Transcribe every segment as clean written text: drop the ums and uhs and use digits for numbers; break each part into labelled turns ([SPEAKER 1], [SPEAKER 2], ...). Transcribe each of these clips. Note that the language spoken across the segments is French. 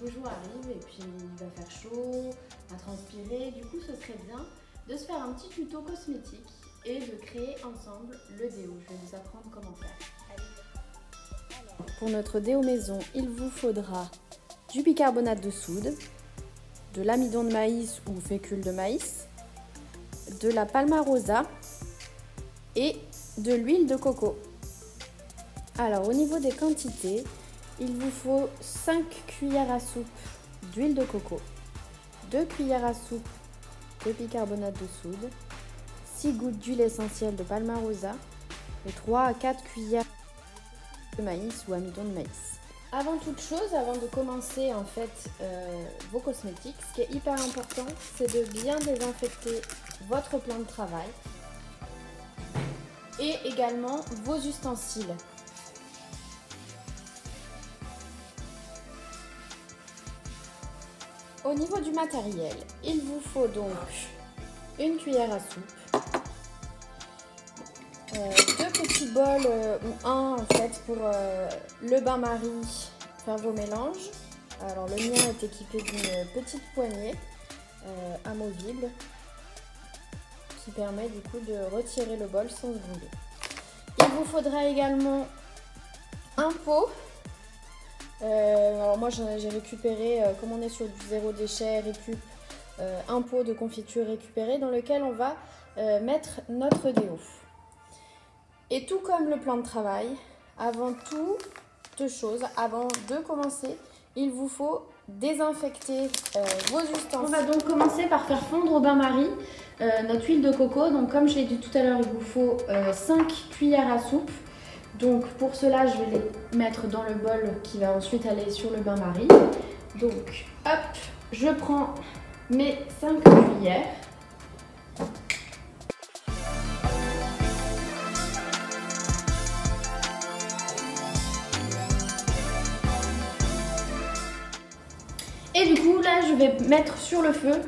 [SPEAKER 1] beau jour arrive et puis il va faire chaud, à transpirer. Du coup, ce serait bien de se faire un petit tuto cosmétique et de créer ensemble le déo. Je vais vous apprendre comment faire. Alors, pour notre déo maison, il vous faudra du bicarbonate de soude, de l'amidon de maïs ou fécule de maïs, de la palmarosa et de l'huile de coco. Alors, au niveau des quantités, il vous faut 5 cuillères à soupe d'huile de coco, 2 cuillères à soupe de bicarbonate de soude, 6 gouttes d'huile essentielle de palmarosa et 3 à 4 cuillères de maïs ou amidon de maïs. Avant toute chose, avant de commencer en fait vos cosmétiques, ce qui est hyper important, c'est de bien désinfecter votre plan de travail et également vos ustensiles. Au niveau du matériel, il vous faut donc une cuillère à soupe, deux petits bols ou un en fait pour le bain-marie, faire vos mélanges. Alors le mien est équipé d'une petite poignée amovible qui permet du coup de retirer le bol sans se brûler. Il vous faudra également un pot. Alors moi j'ai récupéré, comme on est sur du zéro déchet récup, un pot de confiture récupéré dans lequel on va mettre notre déo. Et tout comme le plan de travail, avant toute chose, avant de commencer, il vous faut désinfecter vos ustensiles. On va donc commencer par faire fondre au bain-marie notre huile de coco. Donc comme je l'ai dit tout à l'heure, il vous faut 5 cuillères à soupe. Donc pour cela, je vais les mettre dans le bol qui va ensuite aller sur le bain-marie. Donc hop, je prends mes 5 cuillères. Et du coup là, je vais mettre sur le feu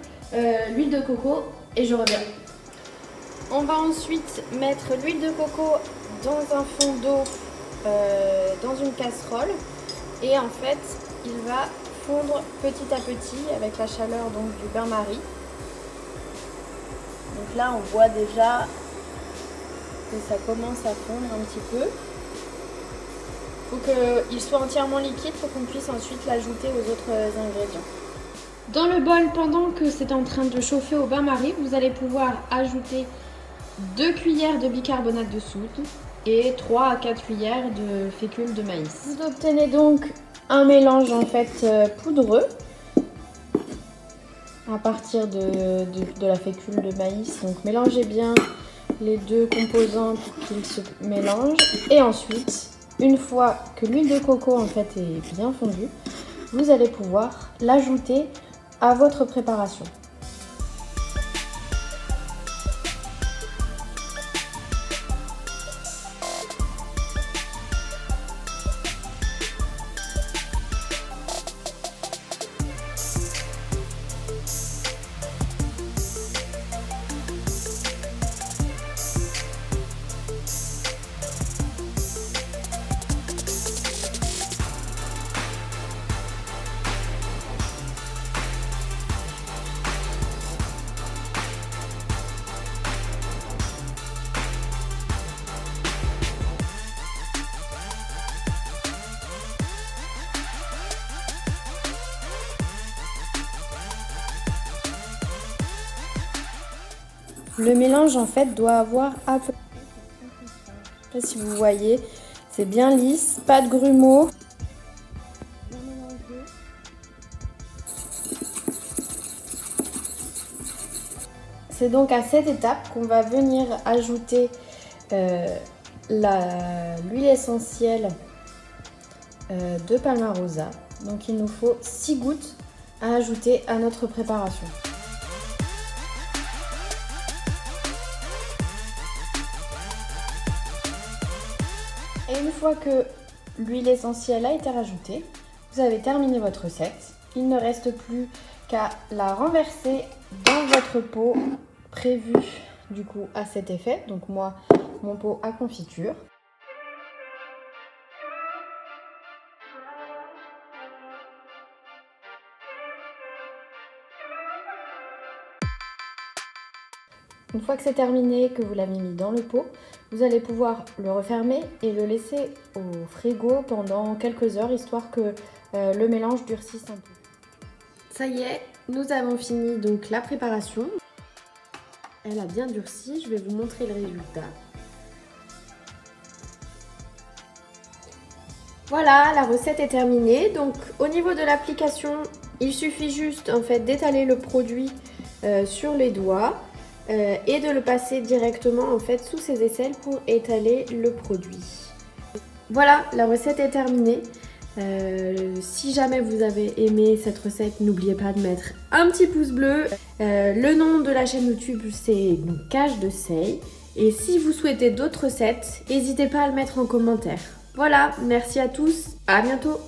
[SPEAKER 1] l'huile de coco et je reviens. On va ensuite mettre l'huile de coco dans un fond d'eau, dans une casserole, et en fait il va fondre petit à petit avec la chaleur donc du bain-marie. Donc là on voit déjà que ça commence à fondre un petit peu. Il faut qu'il soit entièrement liquide pour qu'on puisse ensuite l'ajouter aux autres ingrédients. Dans le bol, pendant que c'est en train de chauffer au bain-marie, vous allez pouvoir ajouter 2 cuillères de bicarbonate de soude et 3 à 4 cuillères de fécule de maïs. Vous obtenez donc un mélange en fait poudreux à partir de la fécule de maïs. Donc mélangez bien les deux composants pour qu'ils se mélangent. Et ensuite, une fois que l'huile de coco en fait est bien fondue, vous allez pouvoir l'ajouter à votre préparation. Le mélange en fait doit avoir à peu près, je ne sais pas si vous voyez, c'est bien lisse, pas de grumeaux. C'est donc à cette étape qu'on va venir ajouter l'huile essentielle de palmarosa. Donc il nous faut 6 gouttes à ajouter à notre préparation. Et une fois que l'huile essentielle a été rajoutée, vous avez terminé votre recette. Il ne reste plus qu'à la renverser dans votre pot prévu du coup à cet effet. Donc moi, mon pot à confiture. Une fois que c'est terminé, que vous l'avez mis dans le pot, vous allez pouvoir le refermer et le laisser au frigo pendant quelques heures, histoire que le mélange durcisse un peu. Ça y est, nous avons fini donc la préparation. Elle a bien durci, je vais vous montrer le résultat. Voilà, la recette est terminée. Donc au niveau de l'application, il suffit juste en fait d'étaler le produit sur les doigts et de le passer directement en fait sous ses aisselles pour étaler le produit. Voilà, la recette est terminée. Si jamais vous avez aimé cette recette, n'oubliez pas de mettre un petit pouce bleu. Le nom de la chaîne YouTube, c'est Cage de Say. Et si vous souhaitez d'autres recettes, n'hésitez pas à le mettre en commentaire. Voilà, merci à tous, à bientôt!